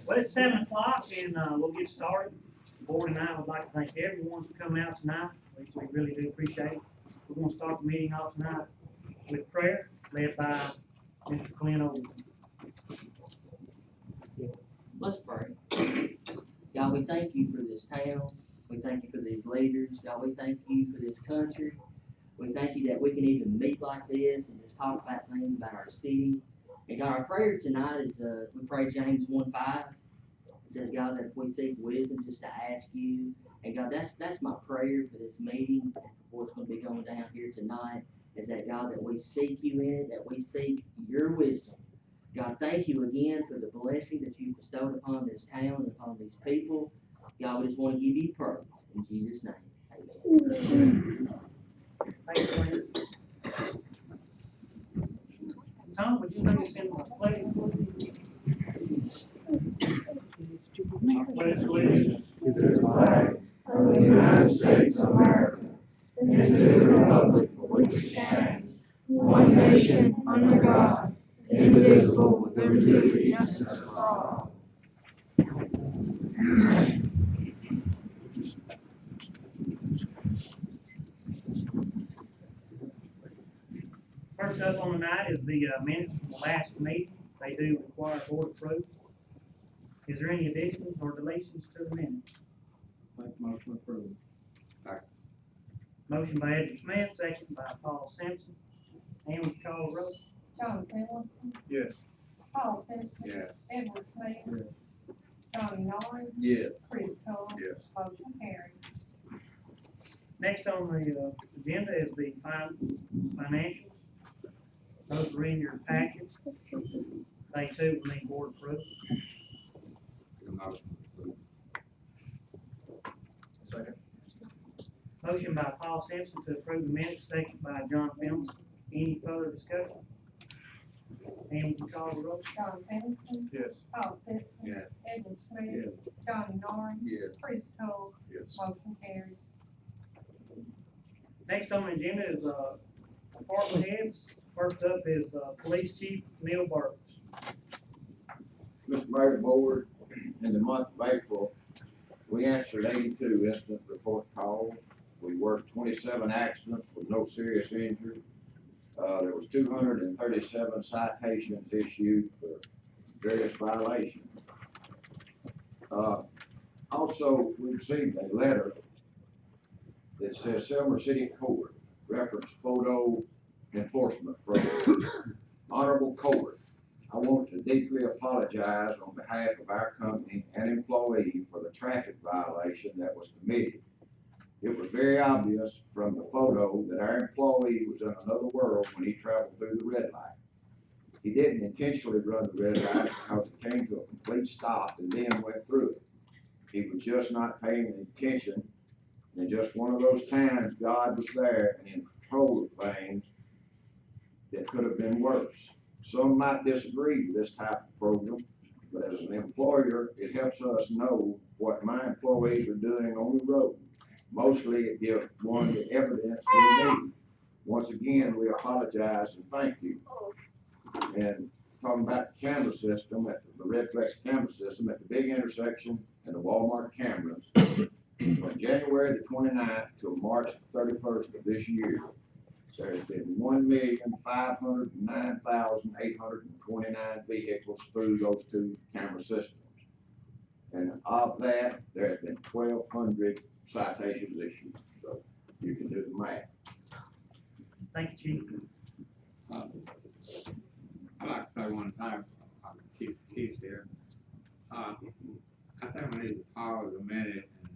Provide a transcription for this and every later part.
Well, it's 7 o'clock and we'll get started. Board and I would like to thank everyone for coming out tonight. We really do appreciate it. We're going to start the meeting off tonight with prayer led by Mr. Clint Oldham. Let's pray. God, we thank you for this town. We thank you for these leaders. God, we thank you for this country. We thank you that we can even meet like this and just talk about things about our city. And God, our prayer tonight is, we pray James 1:5. It says, God, that if we seek wisdom, just to ask you. And God, that's my prayer for this meeting, and for what's going to be going down here tonight, is that, God, that we seek you in it, that we seek your wisdom. God, thank you again for the blessing that you bestowed upon this town and upon these people. God, we just want to give you praise. In Jesus' name, amen. Thank you, Clint. Tom, would you bring us in the pledge? I pledge allegiance to the flag of the United States of America and to the republic for which it stands, one nation, under God, indivisible, with liberty and justice for all. First up on the night is the minutes from the last meeting. They do require board approval. Is there any additions or deletions to the minutes? Make motion approved. Motion by Edward Smith, second by Paul Simpson. And we call the roll. John Pendleton, Yes. Paul Simpson. Yes. Edward Smith. Yes. Johnny Norris. Yes. Chris Cole. Yes. Motion carried. Next on the agenda is the financials. Those are in your packets. They too will need board approval. Motion by Paul Simpson to approve the minutes, second by John Fennessy. Any further discussion? Amy, can you call the roll? John Fennessy. Yes. Paul Simpson. Yes. Edward Smith. Yes. Johnny Norris. Yes. Chris Cole. Yes. Motion carries. Next on the agenda is, department heads. First up is, Police Chief Neil Burks. Mr. Mayor, Board, in the month of April, we answered 82 incident report calls. We worked 27 accidents with no serious injury. There was 237 citations issued for various violations. Also, we received a letter that says Selma City Court reference photo enforcement program. Honorable Court, I want to deeply apologize on behalf of our company and employee for the traffic violation that was committed. It was very obvious from the photo that our employee was in another world when he traveled through the red light. He didn't intentionally run the red light because it came to a complete stop and then went through it. He was just not paying attention, and just one of those times God was there and in control of things that could have been worse. Some might disagree with this type of program, but as an employer, it helps us know what my employees are doing on the road. Mostly it gives one the evidence we need. Once again, we apologize and thank you. And talking about the camera system, at the red flex camera system at the big intersection and the Walmart cameras, from January the 29th to March 31st of this year, there's been 1,509,829 vehicles through those two camera systems. And of that, there has been 1,200 citations issued, so you can do the math. Thank you, Chief. I'd like to say one time, Chief Keith here. I think we need to pause a minute and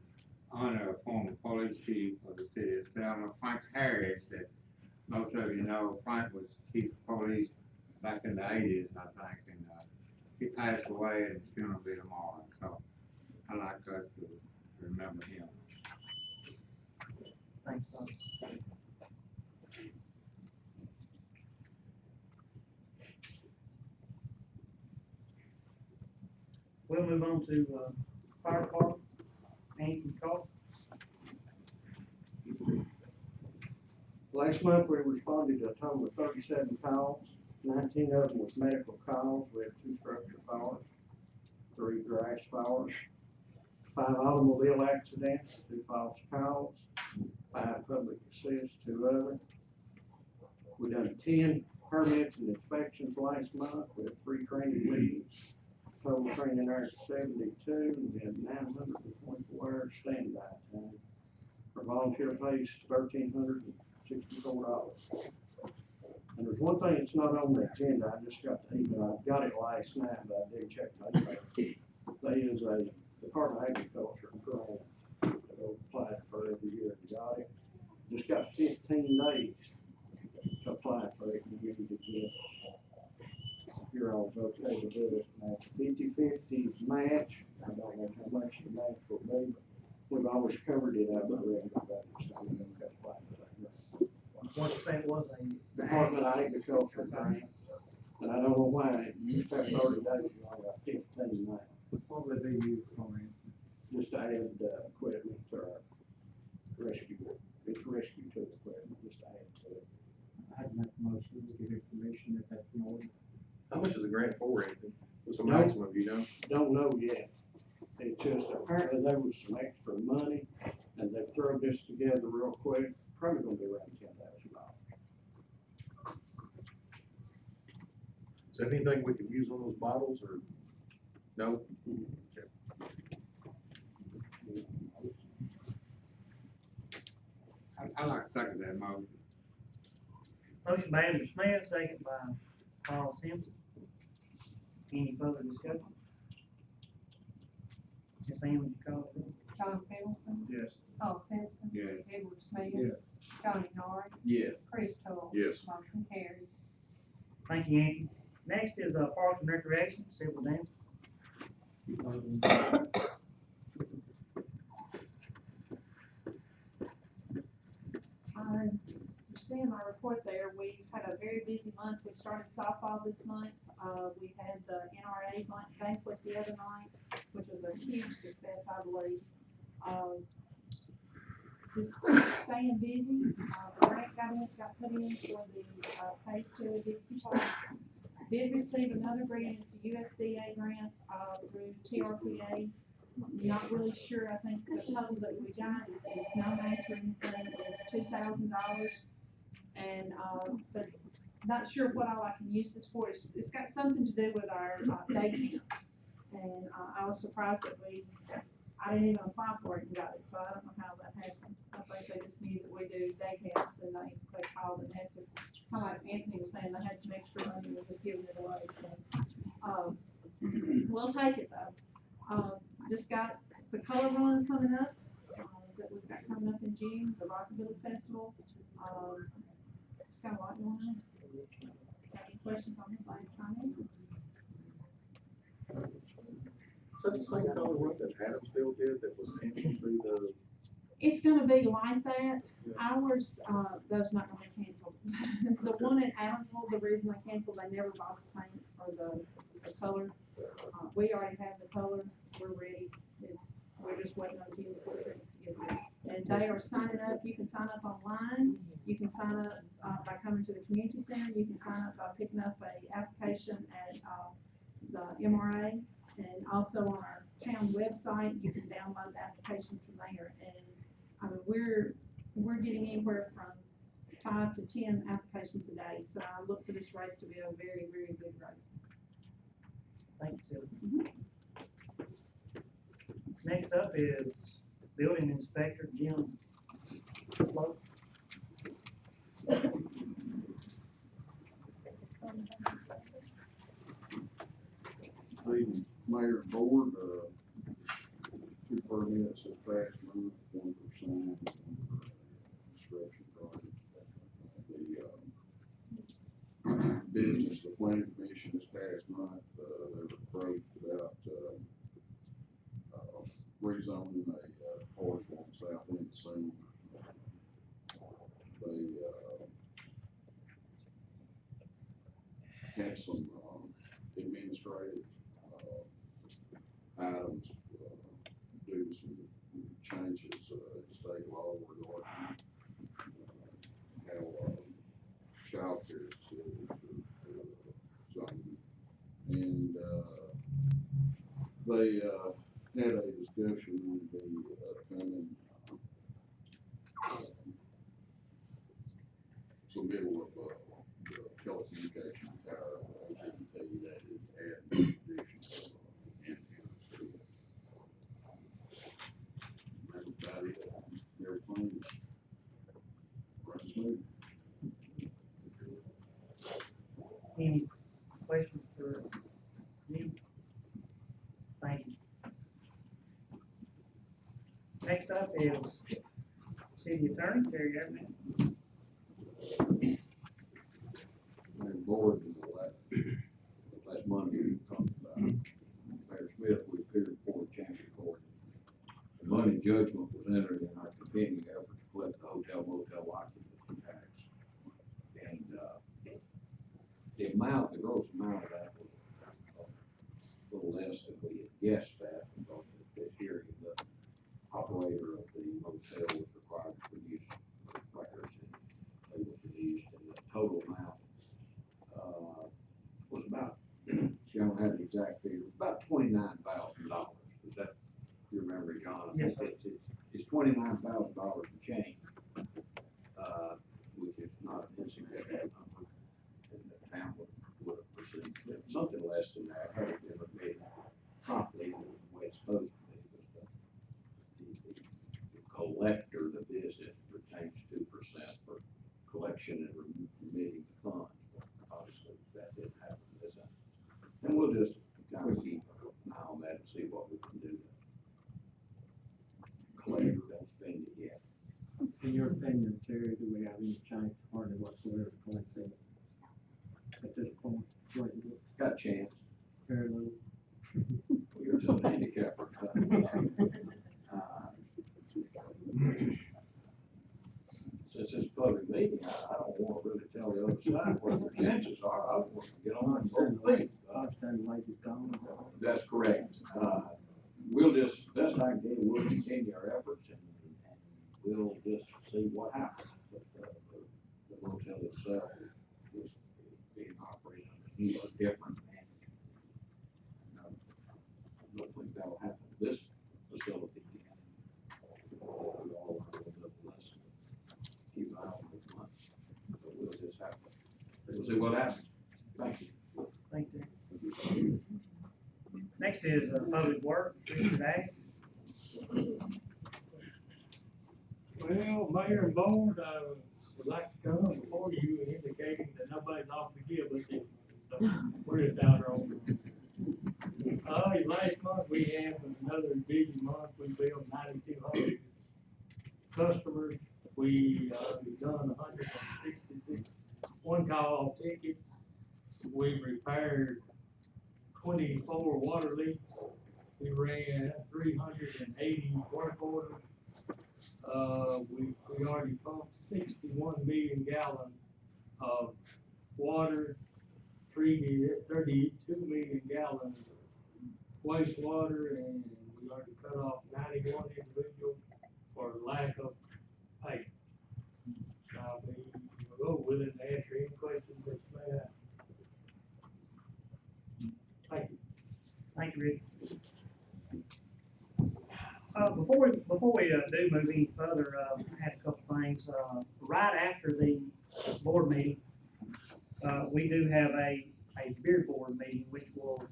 honor a former police chief of the city of Selma, Frank Harris, that most of you know. Frank was chief of police back in the 80s, I think, and he passed away and his funeral will be tomorrow, so I'd like us to remember him. Thanks, Bob. We'll move on to, fire department. Hank, can you call? Last month, we responded to a total of 37 calls. 19 of them was medical calls. We had 2 structure fires, 3 grass fires, 5 automobile accidents, 2 false calls, 5 public assist, 2 other. We done 10 permits and inspections last month. We had 3 training meetings. Total training hours 72, and we had 924 hours standby time. Our volunteer pay is $1,364. And there's one thing that's not on the agenda, I just got the email, I got it last night, but I didn't check my email. There is a Department of Agriculture grant that we'll apply for every year, you got it? Just got 15 days to apply for it, and we need to get, you're always okay to do it, and it's 50/50 match, I don't know how much the match will be, but we've always covered it out of the revenue budget, so we don't have to apply for that. What's that was a. Department of Agriculture grant, and I don't know why, it used to have 30 days, you only got 15 now. What would they use for me? Just to add, equipment to our rescue, it's rescue tool equipment, just to add to it. I'd make a motion to give information if that's in order. How much is the grant for, Anthony? What's the No. maximum, you know? Don't know yet. It's just apparently there was some extra money, and they've thrown this together real quick, probably gonna be around $10,000. Is there anything we can use on those bottles, or no? I'd like to second that motion. Motion by Andrew Smith, second by Paul Simpson. Any further discussion? Ms. Sam, would you call the roll? John Fennessy. Yes. Paul Simpson. Yes. Edward Smith. Yes. Johnny Norris. Yes. Chris Cole. Yes. Motion carries. Thank you, Anthony. Next is, Parks and Recreation, civil dance. report there. We've had a very busy month. We started softball this month. We had the NRA banquet the other night, which was a huge success, I believe. Just staying busy. The grant got put in for the, phase 2 of Dixie Park. Did receive another grant. It's a USDA grant, through TRPA. Not really sure. I think the total that we got is no match or anything, is $2,000. And, but not sure what all I can use this for. It's got something to do with our, day camps. And, I was surprised that I didn't even apply for it and got it, so I don't know how that happened. I think they just knew that we do day camps and they called and asked if, kind of like Anthony was saying, they had some extra money and we're just giving it away, so. We'll take it though. Just got the color run coming up, that we've got coming up in June, the Rockabilly Festival. It's got a lot going on. Got any questions on it, last time? Is that the same color run that Adamsville did that was canceled through the? It's gonna be like that. Ours, those not gonna be canceled. The one in Adamsville, the reason they canceled, they never bought the paint or the color. We already have the color, we're ready. We're just waiting on Jim to get it. And they are signing up. You can sign up online. You can sign up, by coming to the community center. You can sign up by picking up a application at, the MRA. And also on our town website, you can download the application from there. And, I mean, we're getting anywhere from 5 to 10 applications a day. So I look for this race to be a very, very good race. Thanks, Sylvia. Next up is Building Inspector Jim Lowe. The mayor and board, 2 permits that passed month, 1 for sign, 1 for construction project. The, business, the planning commission this past month, they were approached about, rezoning a parcel on South End Soon. They, had some, administrative, items, due to some changes, in state law regarding, how, childcare facilities are, something. And, they, had a discussion on the upcoming, submittal of, the telecommunication tower, AT&T, that is adding additional antennas to it. That's about it. Everything runs smooth. Any questions for Jim? Thank you. Next up is City Attorney Terry Everett. And board, last Monday, we talked about Mayor Smith, we appeared before the Chancery Court. The money judgment was entered in our continuing effort to collect the hotel motel occupancy tax. And, the amount, the gross amount of that was a little less than we had guessed at, because at this hearing, the operator of the motel was required to produce records, and they were produced, and the total amount was about, she don't have the exact figure, it was about $29,000. Is that your memory, John? I Yes, think it's $29,000 and change, which is not an insignificant number. And the town would have received something less than that had it been made properly the way it's supposed to be. Because the collector, the business retains 2% for collection and remitting the funds. Obviously, that didn't happen in this instance. And we'll just kind of keep an eye on that and see what we can do to collect or don't spend it yet. In your opinion, Terry, do we have any chance hardly whatsoever to collect that at this point? Got a chance. Very little. You're just a handicapper. Since it's a public meeting, I don't want to really correct. We'll just, best I can do, we'll continue our efforts and we'll just see what happens. But, the motel itself is being operated under a different management. I don't think that'll happen to this facility again. We all want a little bit less, keep an eye on the months, but we'll just have to, we'll see what happens. Thank you. Thank you. Next is, Public Works, Mr. Dag. Well, Mayor and Board, would like to come before you indicating that nobody's off to give us it. So we're just out there on. Last month we had another busy month. We billed 9,200 customers. We, done 166 one-call tickets. We repaired 24 water leaks. We ran 380 work orders. We already pumped 61 million gallons of water, treated 32 million gallons of wastewater, and we already cut off 91 individuals for lack of pay. I'll be, we'll go with it and answer any questions that you may have. Thank you. Thank you, Rick. Before we do move any further, I had a couple things. Right after the board meeting, we do have a beer board meeting, which will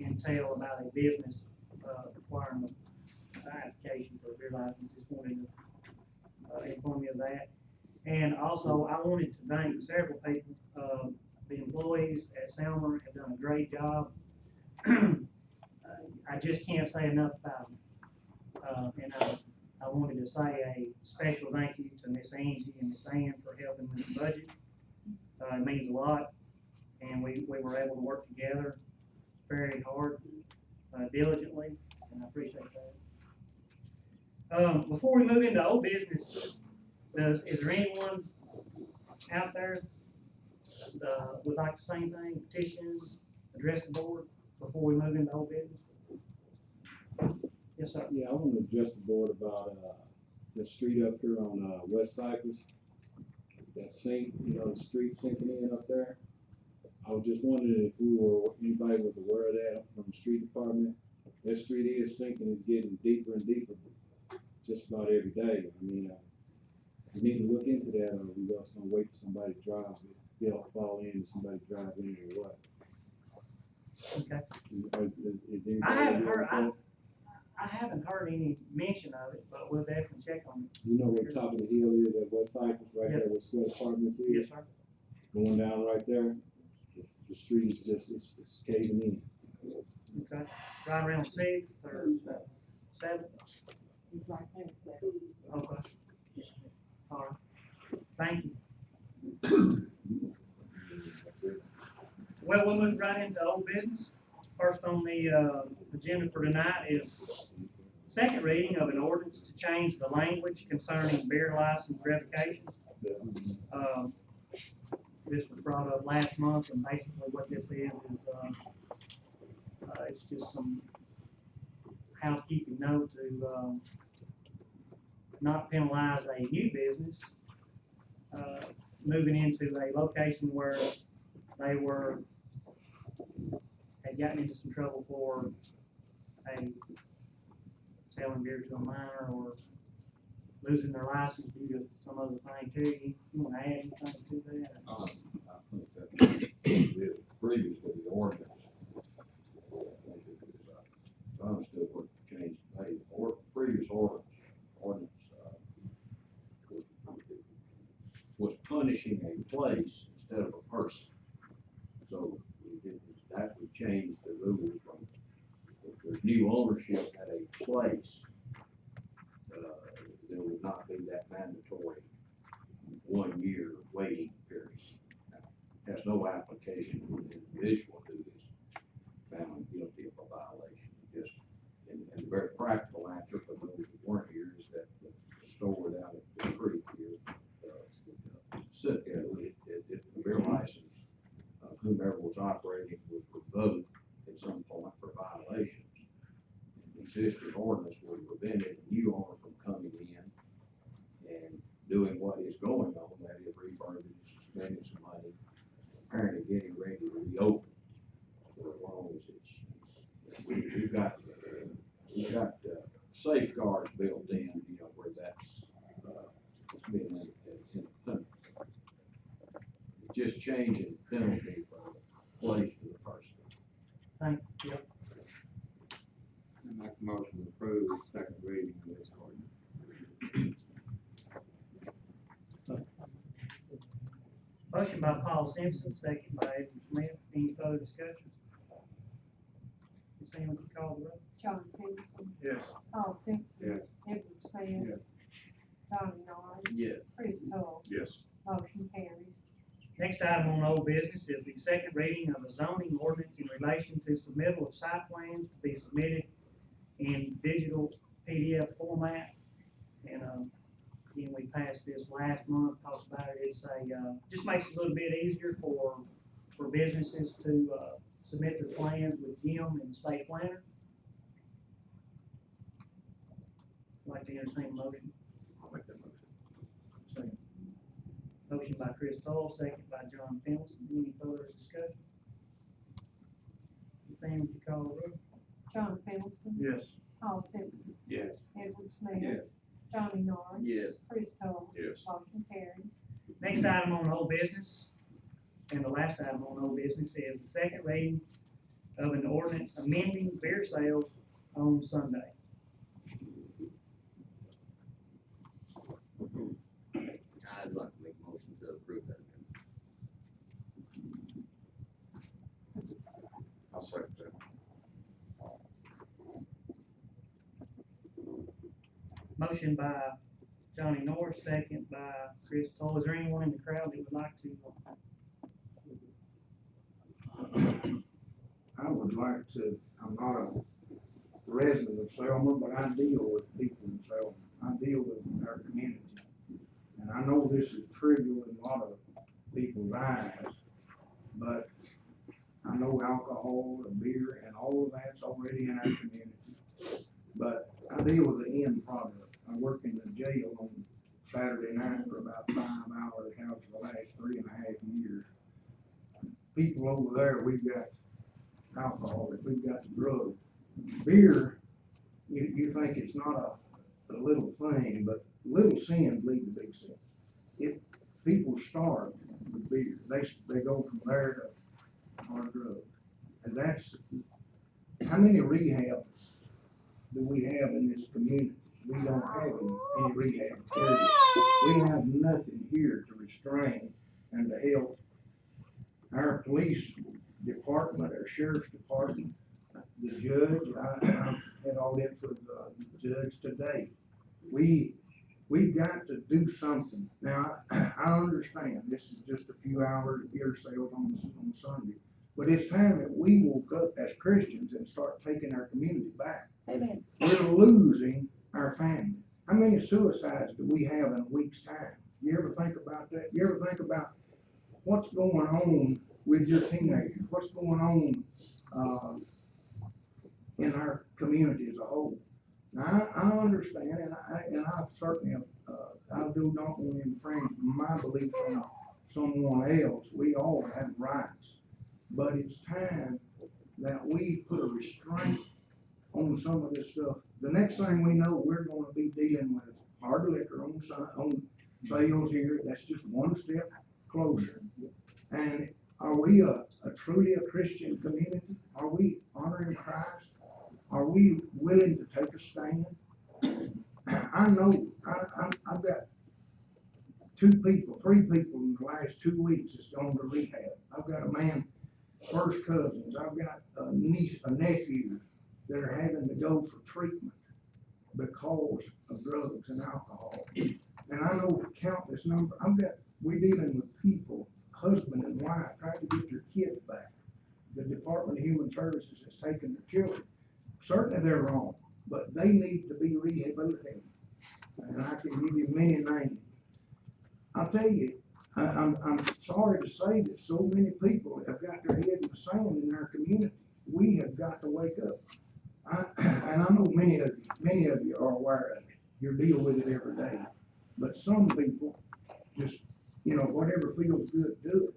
entail about a business, requirement, application for a beer license. Just wanted to inform you of that. And also, I wanted to thank several people. The employees at Selmer have done a great job. I just can't say enough about them. And I wanted to say a special thank you to Miss Angie and Miss Ann for helping with the budget. It means a lot, and we were able to work together very hard, diligently, and I appreciate that. Before we move into old business, is there anyone out there would like to say anything, petition, address the board before we move into old business? Yes, sir. Yeah, I want to address the board about, the street up here on, West Cypress. That sink, the street sinking in up there. I was just wondering if anybody was aware of that from the street department. That street is sinking, it's getting deeper and deeper, just about every day. I mean, we need to look into that, or we just gonna wait till somebody drives it, they'll fall in, somebody drive in or what? Okay. Is anybody I haven't aware heard, of that? I haven't heard any mention of it, but we'll definitely check on it. You know where the top of the hill is at West Cypress, right there where Square Apartments is? Yes, sir. Going down right there, the street is just, it's caving in. Okay. Right around 6th or 7th? He's right there, so. Okay. All right. Thank you. Well, we'll move right into old business. First on the agenda for tonight is second reading of an ordinance to change the language concerning beer license revocation. This was brought up last month, and basically what this is it's just some housekeeping note to not penalize a new business moving into a location where they had gotten into some trouble for selling beer to a minor or losing their license due to some other thing too. You wanna add anything to that? I think that previously the ordinance, I understood what changed, the previous ordinance, was punishing a place instead of a person. So we changed the rules from, if there's new ownership at a place, there would not be that mandatory 1 year waiting period. Now, it has no application to an individual who is found guilty of a violation. Just, and the very practical answer for those who weren't here is that the store down at the creek here, sit there, if the beer license of whomever was operating was revoked at some point for violations, existing ordinance would have prevented the new owner from coming in and doing what is going on, that is refurbishing, spending some money, apparently getting ready to reopen. For as long as it's, we've got safeguards built in, you know, where that's, it's been in the penalty. Just changing the penalty from place to the person. Thank you. I make a motion to approve the second reading of this ordinance. Motion by Paul Simpson, second by Edward Smith. Any further discussion? Ms. Sam, would you call the roll? John Kingston, Yes. Paul Simpson. Yes. Edward Smith. Yes. Johnny Norris. Yes. Chris Cole. Yes. Motion carries. Next item on old business is the second reading of a zoning ordinance in relation to submittal of site plans to be submitted in digital PDF format. And, again, we passed this last month, talked about it, it's a, just makes it a little bit easier for businesses to, submit their plans with Jim and the state planner. I'd like to entertain a motion. I'll make that motion. Second. Motion by Chris Toll, second by John Pendleton. Any further discussion? Ms. Sam, would you call the roll? John Pendleton. Yes. Paul Simpson. Yes. Edward Smith. Yes. Johnny Norris. Yes. Chris Cole. Yes. Motion carries. Next item on old business, and the last item on old business is the second reading of an ordinance amending beer sales on Sunday. I'd like to make a motion to approve that. I'll second that. Motion by Johnny Norris, second by Chris Toll. Is there anyone in the crowd that would like to? I would like to, I'm not a resident of Selma, but I deal with people in Selma. I deal with our community. And I know this is trivial in a lot of people's eyes, but I know alcohol and beer and all of that's already in our community. But I deal with the end product. I work in the jail on Saturday night for about 5 hours now for the last 3.5 years. People over there, we've got alcohol, we've got drugs. Beer, you think it's not a little thing, but little sins lead to big sin. People start with beer, they go from there to hard drugs. And that's, how many rehabs do we have in this community? We don't have any rehab, period. We have nothing here to restrain and to help our police department, our sheriff's department, the judge. I had all that for the judge today. We've got to do something. Now, I understand this is just a few hours of beer sales on Sunday, but it's time that we woke up as Christians and start taking our community back. Amen. We're losing our family. How many suicides do we have in a week's time? You ever think about that? You ever think about what's going on with your teenagers? What's going on in our community as a whole? Now, I understand, and I certainly I do not want to infringe my beliefs on someone else. We all have rights, but it's time that we put a restraint on some of this stuff. The next thing we know, we're going to be dealing with hard liquor on sales here. That's just one step closer. And are we a truly a Christian community? Are we honoring Christ? Are we willing to take a stand? I know I've got 3 people in the last 2 weeks that's gone to rehab. I've got a man, first cousins. I've got a nephews that are having to go for treatment because of drugs and alcohol. And I know countless number. We're dealing with people, husband and wife, trying to get their kids back. The Department of Human Services has taken their children. Certainly they're wrong, but they need to be rehabilitated. And I can give you many names. I'll tell you, I'm sorry to say that so many people have got their head in the sand in our community. We have got to wake up. and I know many of you are aware of it, you deal with it every day. But some people just, whatever feels good, do it.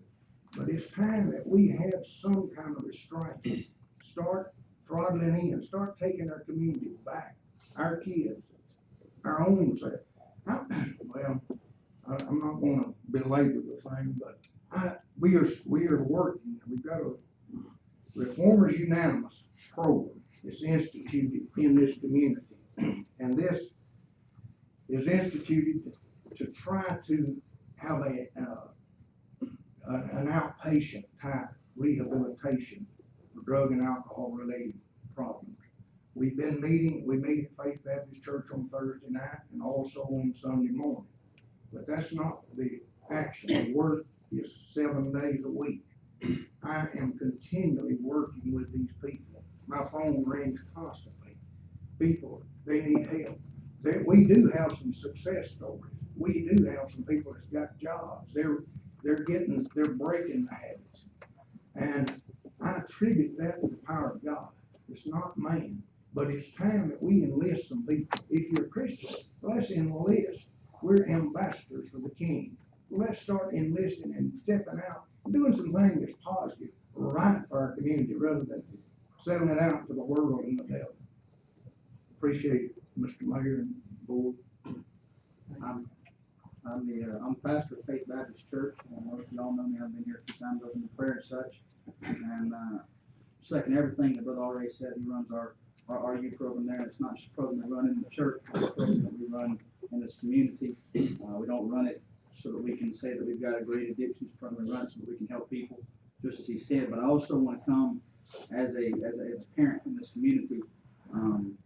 But it's time that we have some kind of restraint. Start throttling in, start taking our community back, our kids, our own self. Well, I'm not gonna belabor the thing, but we are working, we've got a Reformers Unanimous program that's instituted in this community. And this is instituted to try to have an outpatient type rehabilitation for drug and alcohol related problems. We meet at Faith Baptist Church on Thursday night and also on Sunday morning. But that's not the action. The work is 7 days a week. I am continually working with these people. My phone rings constantly. People, they need help. We do have some success stories. We do have some people that's got jobs. They're breaking the habits. And I attribute that to the power of God. It's not man. But it's time that we enlist some people. If you're a Christian, let's enlist. We're ambassadors for the King. Let's start enlisting and stepping out, doing some things that's positive, right for our community, rather than selling it out to the world and the devil. Appreciate it, Mr. Mayor and Board. I'm pastor of Faith Baptist Church, and most of y'all know me. I've been here a few times over in prayer and such. And second everything that Brother already said, he runs our youth program there. It's not just a program we run in the church, it's a program that we run in this community. We don't run it so that we can say that we've got a great addictions program. We run it so that we can help people, just as he said. But I also want to come as a parent in this community.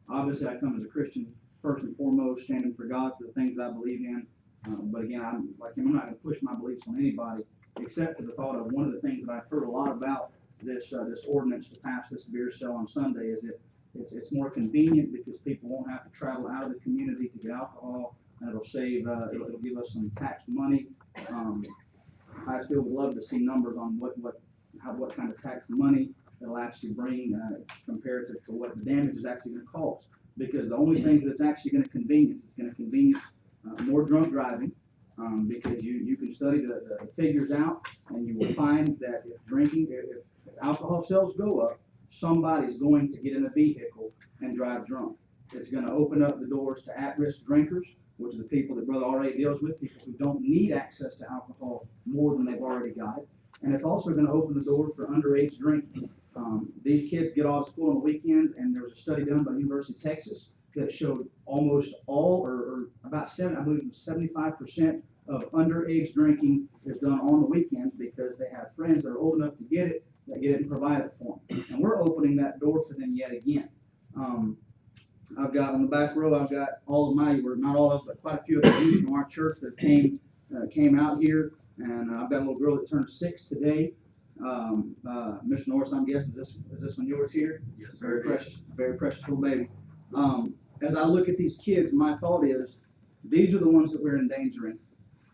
Obviously, I come as a Christian first and foremost, standing for God, for the things that I believe in. But again, I'm not going to push my beliefs on anybody, except for the thought of one of the things that I've heard a lot about this ordinance to pass this beer sale on Sunday is it's more convenient because people won't have to travel out of the community to get alcohol, and it'll save, it'll give us some tax money. I still would love to see numbers on what kind of tax money it'll actually bring compared to what the damage is actually going to cost. Because the only thing that's actually going to convenience, it's going to convenience more drunk driving, because you can study the figures out, and you will find that if alcohol sales go up, somebody's going to get in a vehicle and drive drunk. It's going to open up the doors to at-risk drinkers, which are the people that Brother already deals with, people who don't need access to alcohol more than they've already got it. And it's also going to open the door for underage drinking. These kids get off school on the weekend, and there was a study done by the University of Texas that showed almost all, or about 75% of underage drinking is done on the weekends because they have friends that are old enough to get it, that get it and provide it for them. And we're opening that door for them yet again. I've got on the back row, I've got all of not all of, but quite a few of the youth from our church that came out here. And I've got a little girl that turned 6 today. Mr. Norris, I'm guessing, is this one yours here? Yes, sir. Very precious little baby. As I look at these kids, my thought is, these are the ones that we're endangering.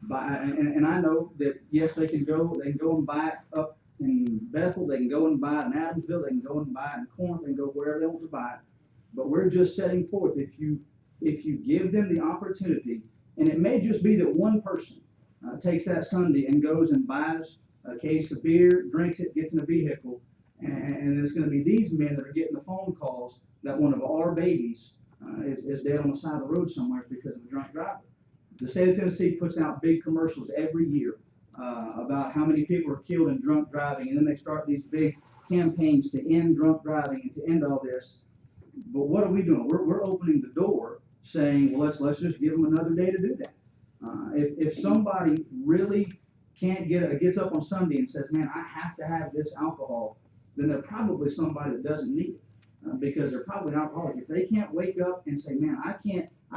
And I know that, yes, they can go and buy it up in Bethel, they can go and buy it in Adamsville, they can go and buy it in Corinth, they can go wherever they want to buy it. But we're just setting forth, if you give them the opportunity, and it may just be that one person takes that Sunday and goes and buys a case of beer, drinks it, gets in a vehicle, and it's going to be these men that are getting the phone calls that one of our babies is dead on the side of the road somewhere because of a drunk driver. The state of Tennessee puts out big commercials every year about how many people are killed in drunk driving, and then they start these big campaigns to end drunk driving and to end all this. But what are we doing? We're opening the door, saying, well, let's just give them another day to do that. If somebody really can't gets up on Sunday and says, man, I have to have this alcohol, then they're probably somebody that doesn't need it, because they're probably an alcoholic. If they can't wake up and say, man, I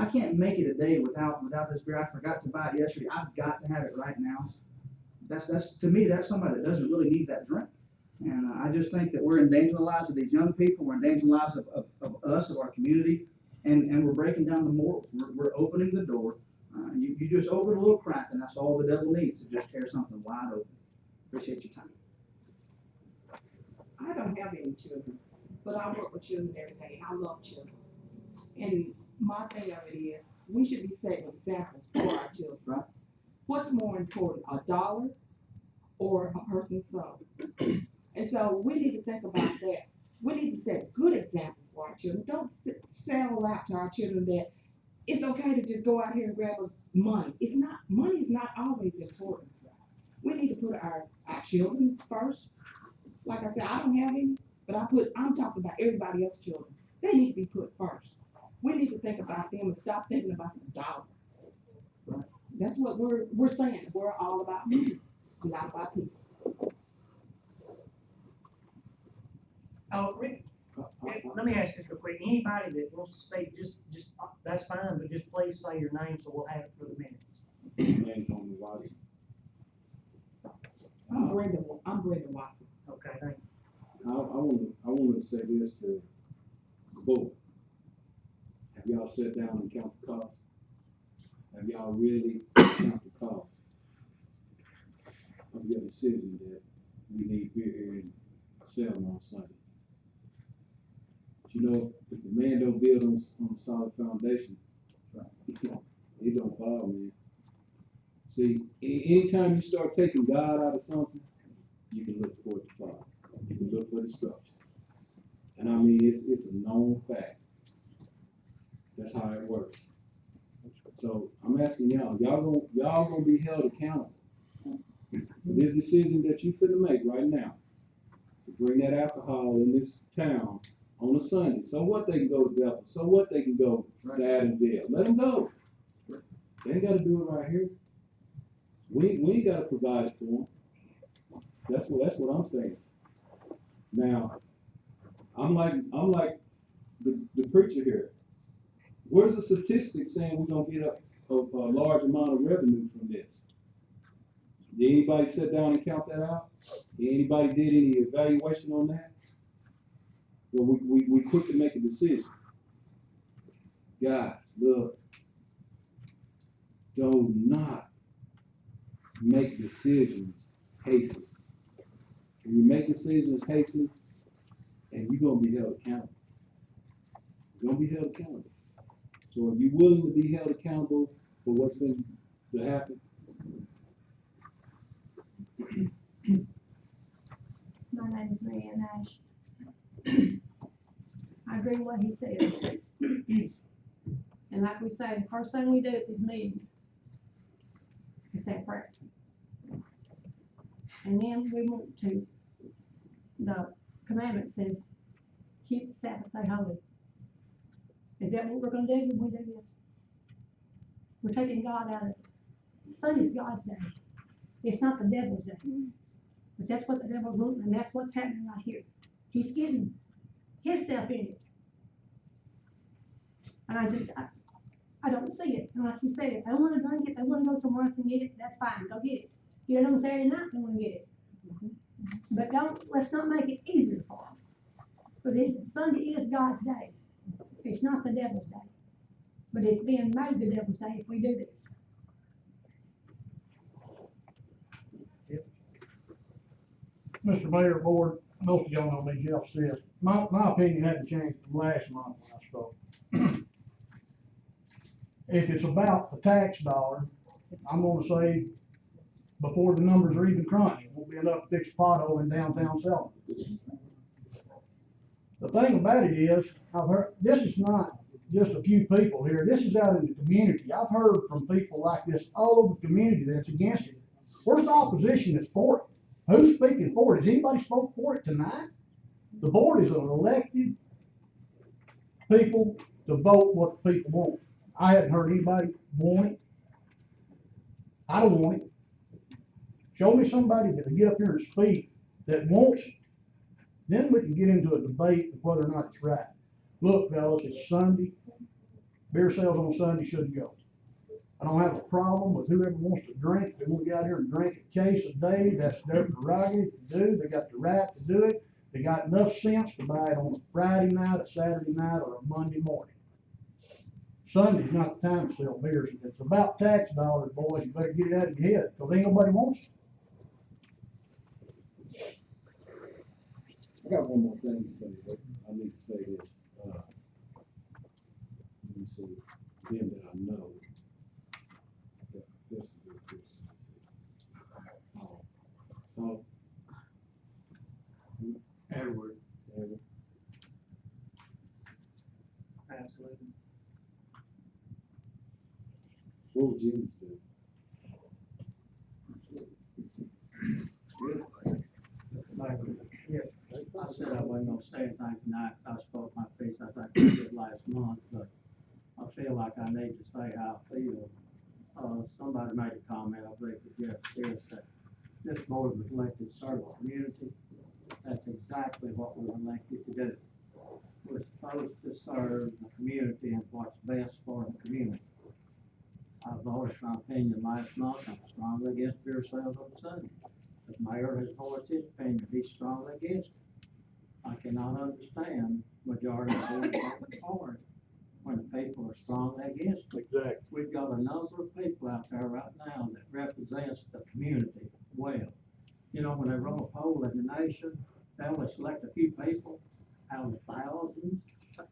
can't make it a day without this beer. I forgot to buy it yesterday. I've got to have it right now. That's to me, that's somebody that doesn't really need that drink. And I just think that we're endangering the lives of these young people. We're endangering the lives of us, of our community, and we're breaking down the morals. We're opening the door. You just open a little crack, and that's all the devil needs, to just tear something wide open. Appreciate your time. I don't have any children, but I work with children every day. I love children. And my thing of it is, we should be setting examples for our children. Right. What's more important, a dollar or a person's soul? And so we need to think about that. We need to set good examples for our children. Don't sell out to our children that it's okay to just go out here and grab money. Money is not always important. We need to put our children first. Like I said, I don't have any, but I'm talking about everybody else's children. They need to be put first. We need to think about them and stop thinking about the dollar. Right. That's what we're saying. We're all about money, not about people. Oh, Rick, let me ask this real quick. Anybody that wants to speak, just, that's fine, but just please say your name so we'll have it for the minutes. Name's on the license. I'm Brenda Watson. Okay, thank you. I wanna say this to the board. Have y'all sat down and count the cost? Have y'all really count the cost of your decision that we need beer here in Selma on Sunday? But you know, if the man don't build on a solid foundation, he don't fall, man. See, anytime you start taking God out of something, you can look for it to fall. You can look for destruction. And I mean, it's a known fact. That's how it works. So I'm asking y'all gonna be held accountable for this decision that you finna make right now to bring that alcohol in this town on a Sunday. So what, they can go to Bethel? So what, they can go to Adamville? Let them go. They ain't gotta do it right here. We ain't gotta provide for them. That's what I'm saying. Now, I'm like the preacher here. Where's the statistics saying we're gonna get a large amount of revenue from this? Did anybody sit down and count that out? Did anybody did any evaluation on that? Well, we quick to make a decision. Guys, look, do not make decisions hastily. When you make decisions hastily, and you're gonna be held accountable. You're gonna be held accountable. So are you willing to be held accountable for what's been to happen? My name is Mary Ann Nash. I agree with what he said. And like we say, the first thing we do at these meetings is say prayer. And then we want to, the commandment says, keep the Sabbath day holy. Is that what we're gonna do when we do this? We're taking God out of it. Sunday's God's day. It's not the devil's day. But that's what the devil's wanting, and that's what's happening right here. He's getting himself in it. And I don't see it. And like you said, if they wanna drink it, they wanna go somewhere else and get it, that's fine, go get it. Get it on Saturday night, they wanna get it. But let's not make it easier for them. But Sunday is God's day. It's not the devil's day. But it's being made the devil's day if we do this. Mr. Mayor, Board, most of y'all know me, Jeff says, my opinion hasn't changed from last month when I spoke. If it's about the tax dollar, I'm gonna say, before the numbers are even crunched, it won't be enough to fix a pothole in downtown Selma. The thing about it is, I've heard, this is not just a few people here, this is out in the community. I've heard from people like this all over the community that's against it. Where's the opposition that's for it? Who's speaking for it? Has anybody spoke for it tonight? The board is an elected people to vote what the people want. I haven't heard anybody want it. I don't want it. Show me somebody that'll get up here and speak that wants it. Then we can get into a debate of whether or not it's right. Look, fellas, it's Sunday. Beer sales on Sunday should go. I don't have a problem with whoever wants to drink. If they want to get out here and drink a case a day, that's their prerogative to do. They got the right to do it. They got enough sense to buy it on a Friday night, a Saturday night, or a Monday morning. Sunday's not the time to sell beers. If it's about tax dollars, boys, you better get it out of your head, because ain't nobody wants it. I got one more thing to say, but I need to say this. see them that I know. that this is good Christian. So, Edward. Edward, Absolutely. what would you do? Yes. I said I wasn't gonna say anything tonight, I spoke my piece, I think I did last month, but I feel like I need to say how I feel. Somebody made a comment, I believe it was Jeff Sears, that this board was elected to serve the community. That's exactly what we were elected to do. We're supposed to serve the community and what's best for the community. I voiced my opinion last month, I'm strongly against beer sales on Sunday. The mayor has voiced his opinion, he's strongly against it. I cannot understand majority of the board voting for it when the people are strongly against it. Exactly. We've got a number of people out there right now that represents the community well. You know, when they run a poll in the nation, they only select a few people out of thousands,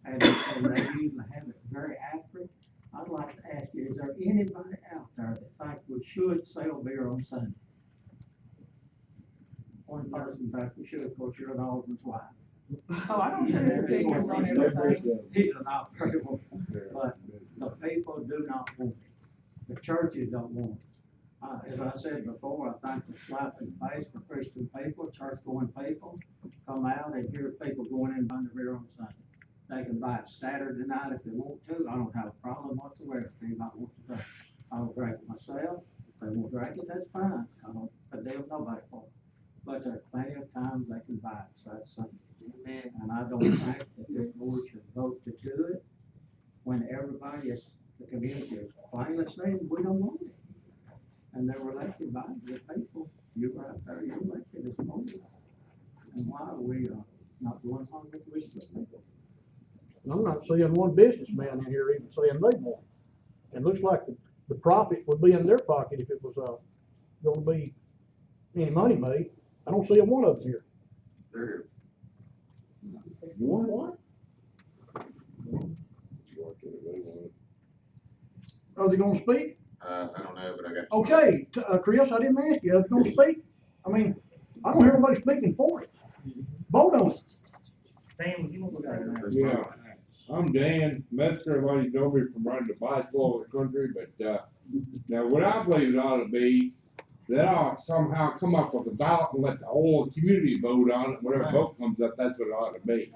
and they usually have it very accurate. I'd like to ask you, is there anybody out there that thinks we should sell beer on Sunday? One person thinks we should, of course, you're an alderman's wife. Oh, I don't think there's figures on everything. These are not very well, but the people do not want it. The churches don't want it. As I said before, I think the slap in the face for Christian people, church-going people, come out and hear people going in buying the beer on Sunday. They can buy it Saturday night if they want to. I don't have a problem whatsoever if anybody wants to drink. I'll drink it myself. If they won't drink it, that's fine. I don't condemn nobody for it. But there are plenty of times they can buy it Sunday. Amen. And I don't think that this board should vote to do it when everybody is, the community is plainly saying, we don't want it. And they were elected by the people. You were out there, you elected this morning. And why are we, not doing something with the people? And I'm not seeing one businessman in here even saying they want it. It looks like the profit would be in their pocket if it was, gonna be any money made. I don't see a one of them here. There, One? Are they gonna speak? I don't know, but I got. Okay, Chris, I didn't ask you, are they gonna speak? I mean, I don't hear nobody speaking for it. Vote on it. Dan, you want to go? Yeah, I'm Dan Metzger, everybody know me from running the bicycle over the country, but, now what I believe it ought to be, that ought to somehow come up with a ballot and let the whole community vote on it, whatever vote comes up, that's what it ought to be.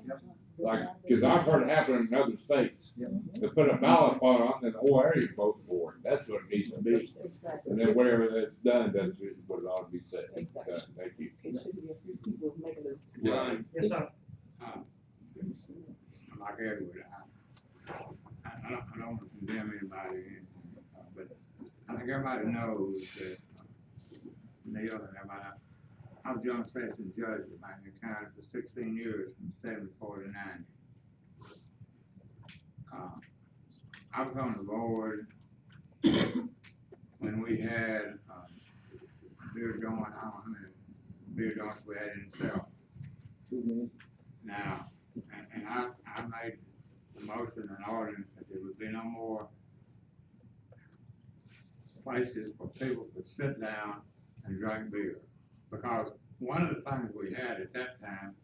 Like, cause I've heard it happen in other states, they put a ballot on it and the whole area votes for it, that's what it needs to be. And then whatever that's done, that's what it ought to be said, thank you. John, Yes, sir. like Edward, I don't want to condemn anybody, but I think everybody knows that, Neil and everybody, I was John Sessions judge in Magna County for 16 years, from 74 to 90. I was on the board when we had, beer going, I don't know how many beer joints we had in the cell. Now, and I made the motion and ordinance that there would be no more places where people could sit down and drink beer. Because one of the things we had at that time,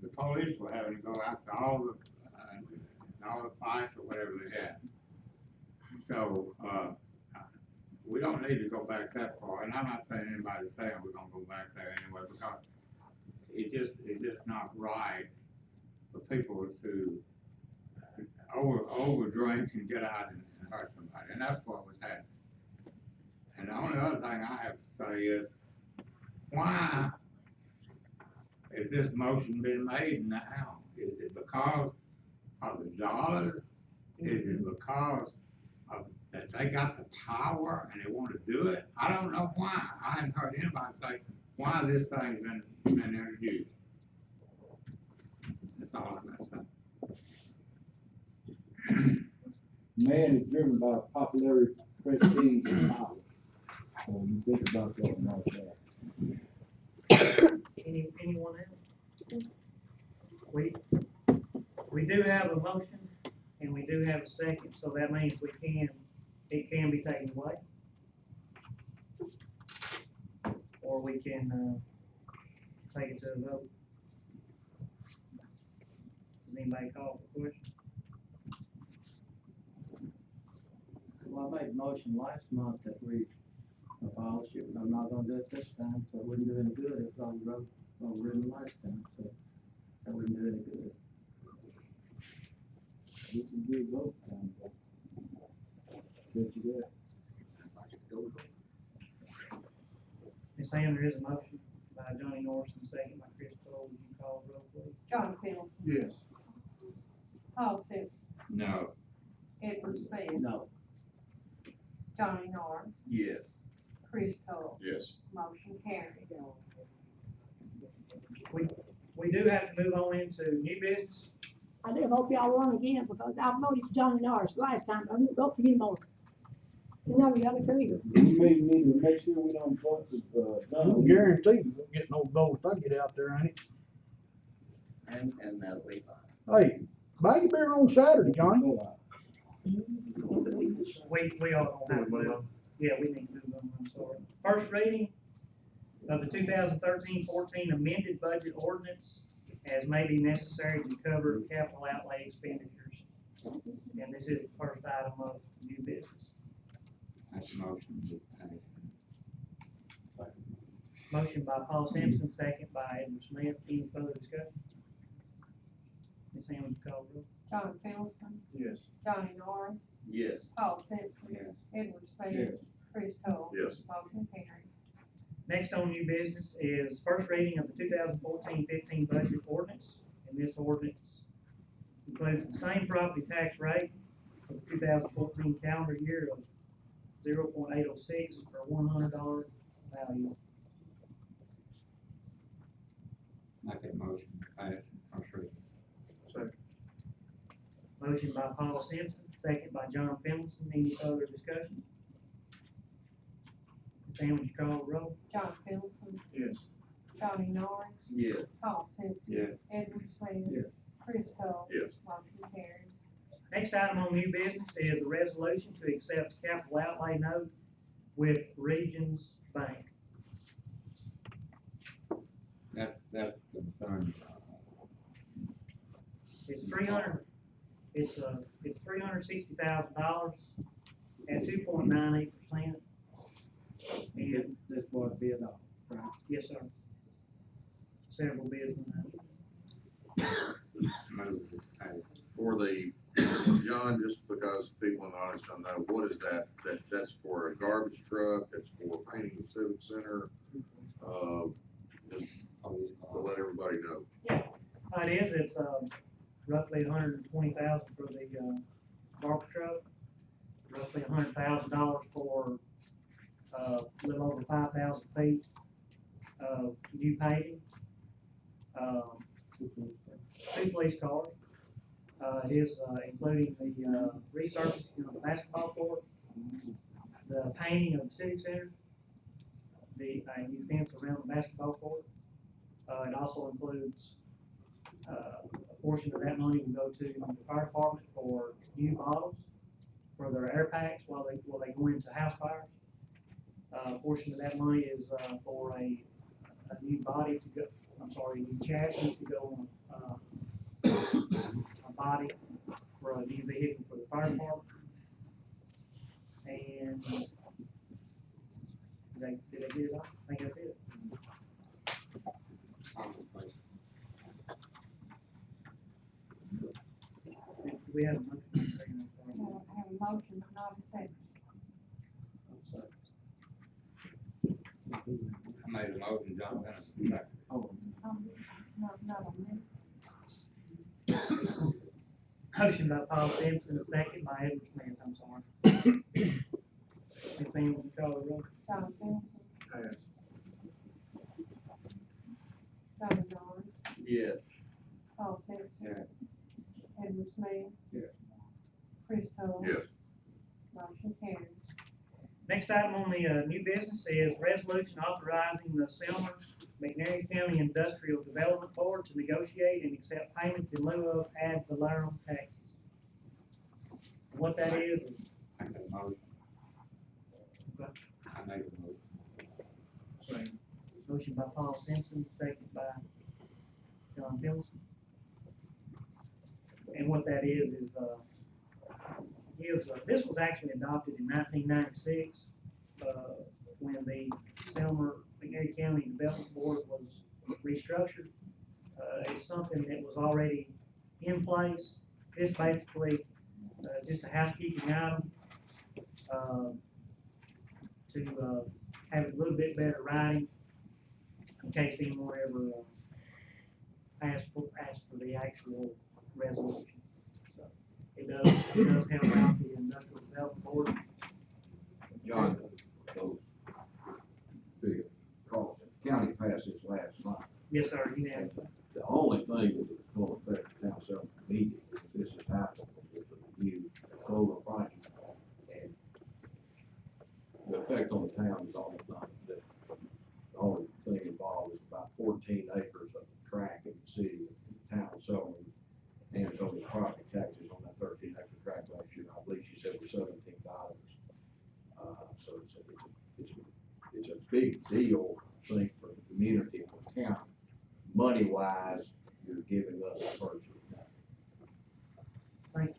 the police were having to go after all the fights or whatever they had. So, we don't need to go back that far, and I'm not saying anybody's saying we're gonna go back there anyway, because it's just not right for people to over drink and get out and hurt somebody, and that's what was happening. And the only other thing I have to say is, why is this motion being made now? Is it because of the dollars? Is it because of that they got the power and they want to do it? I don't know why. I haven't heard anybody say why this thing's been introduced. That's all I'm gonna say. Man is driven by popularity, prestige, and power. So you think about that and all that. Anyone else? We do have a motion, and we do have a second, so that means it can be taken away. Or we can, take it to a vote. Does anybody call for question? Well, I made a motion last month that we abolished it, but I'm not gonna do it this time, so it wouldn't do any good if I wrote, written last time, so that wouldn't do any good. We can do both times. Did you get? Ms. Sam, there is a motion by Johnny Norris and second by Chris Cole. Would you call the roll, please? John Phillips. Yes. Paul Simpson. No. Edward Smith. No. Johnny Norris. Yes. Chris Cole. Yes. Motion carries. We do have to move on into new business. I do hope y'all run again, because I voted for Johnny Norris last time, I won't vote for you more. You know, we got a career. You may need to make sure we don't vote with, I'm guaranteed you won't get no vote if I get out there, ain't it? And that'll be fine. Hey, buy your beer on Saturday, Johnny. We are gonna have to move. Yeah, we need to move on, I'm sorry. First reading of the 2013-14 amended budget ordinance as may be necessary to cover capital outlay expenditures. And this is the first item of new business. That's a motion. Motion by Paul Simpson, second by Edward Smith. Any further discussion? Ms. Sam, would you call the roll? John Phillipson. Yes. Johnny Norris. Yes. Paul Simpson. Yes. Edward Smith. Chris Cole. Yes. Motion carries. Next on new business is first reading of the 2014-15 budget ordinance. And this ordinance includes the same property tax rate for the 2014 calendar year of 0.806 per $100 value. Make that motion, pass, first reading. Motion by Paul Simpson, second by John Finlayson. Any further discussion? Ms. Sam, would you call the roll? John Phillipson. Yes. Johnny Norris. Yes. Paul Simpson. Yes. Edward Smith. Yes. Chris Cole. Yes. Motion carries. Next item on new business is a resolution to accept capital outlay note with Regions Bank. That's concerned. It's $360,000 at 2.98%. And, This was bid off, right? yes, sir. Several bids on that. Move to pass. For the, John, just because people in the audience don't know, what is that? That's for a garbage truck, it's for painting the civic center, just to let everybody know. It's roughly $120,000 for the, garbage truck, roughly $100,000 for, a little over 5,000 feet of new paving. Two police cars. It is, including the, resurfacing of the basketball court, the painting of the civic center, the, new fence around the basketball court. It also includes, a portion of that money will go to the fire department for new bottles for their air packs while they go into house fires. A portion of that money is, for a new body to go, a new chassis to go on, a body for a new vehicle for the fire department. And did they get it all? I think that's it. Do we have a motion? Have a motion, but not a second. I made a motion, John Finlayson, second. Not on this. Motion by Paul Simpson, second by Edward Smith, I'm sorry. Ms. Sam, would you call the roll? John Phillipson. Pass. Johnny Norris. Yes. Paul Simpson. Yeah. Edward Smith. Yes. Chris Cole. Yes. Motion carries. Next item on the, new business is resolution authorizing the Selmer McNairy County Industrial Development Board to negotiate and accept payments in lieu of ad valorem taxes. what that is, I make a motion. Okay. I make a motion. motion by Paul Simpson, second by John Phillipson. And what that is, this was actually adopted in 1996, when the McNairy County Development Board was restructured. It's something that was already in place. This basically, just a housekeeping item, to, have a little bit better writing in case anyone ever, asks for the actual resolution. So, it does help out the Industrial Development Board. John, those big costs, the county passed this last month. Yes, sir, unanimously. The only thing that is going to affect the town self immediately, if this is happening, is the new solar project. And the effect on the town is almost nothing. The only thing involved is about 14 acres of tract in the city, the town of Selma, and so the property taxes on that 13-acre tract last year, I believe she said was $17. So it's a big deal, I think, for the community and for the county. Money-wise, you're giving up virtually nothing. Thank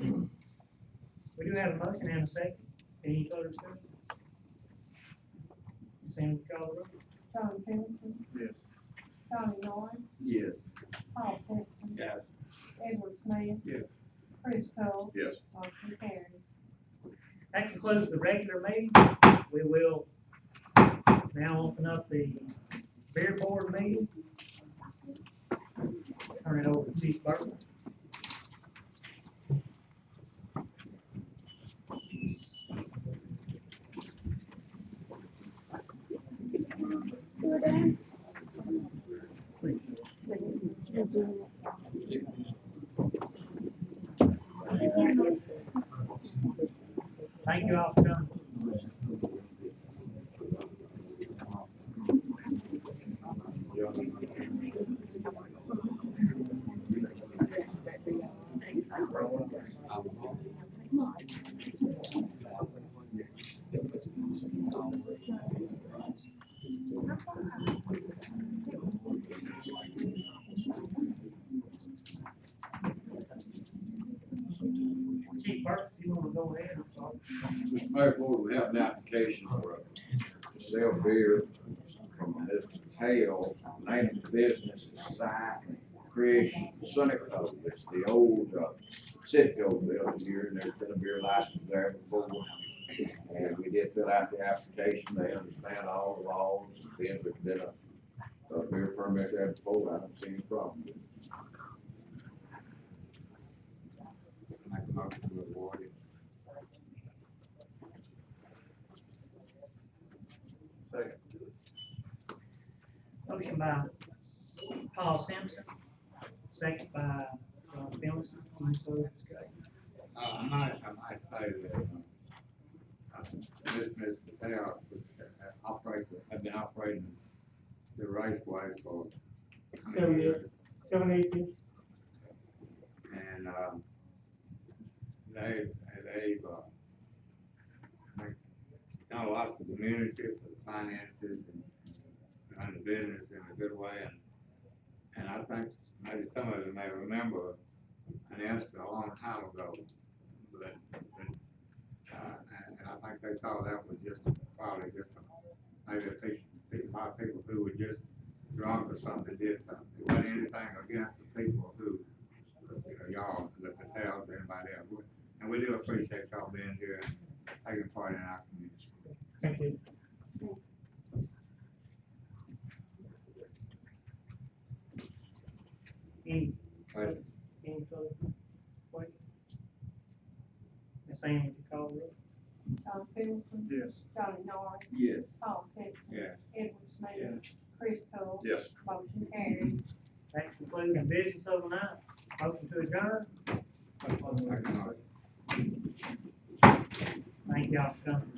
you. We do have a motion and a second. Any further discussion? Ms. Amy, call the roll. John Phillipson. Yes. Johnny Norris. Yes. Paul Simpson. Yes. Edward Smith. Yes. Chris Cole. Yes. Motion carries. That concludes the regular meeting. We will now open up the beer board meeting. Turn it over to Chief Burton. Thank you all for coming. Chief Burton, you wanna go ahead? I'm sorry. Mr. Mayor, Board, we have an application for to sell beer from this Tail, name of the business is Chris Sunico. It's the old, Citgo building here, and there's been a beer license there before. And we did fill out the application, they understand all the laws, and then there's been a beer permit there before, I don't see any problem with it. Make a motion to award it. Motion by Paul Simpson, second by John Phillipson. Any further discussion? I might say that, Mr. Patel have been operating the raceway for how many years? 7, 8 years. And, they've done a lot for the community, for the finances, and run the business in a good way, and I think maybe some of you may remember an incident a long time ago, but, and I think they saw that was just, probably just, maybe a lot of people who were just drunk or something, did something. It wasn't anything against the people who, y'all, the Patels, anybody else. And we do appreciate y'all being here and taking part in our community. Thank you. Any Right. further questions? Ms. Amy, would you call the roll? John Phillipson. Yes. Johnny Norris. Yes. Paul Simpson. Yeah. Edward Smith. Yes. Chris Cole. Yes. Motion carries. That concludes the business of the night. Motion to adjourn. Thank y'all for coming.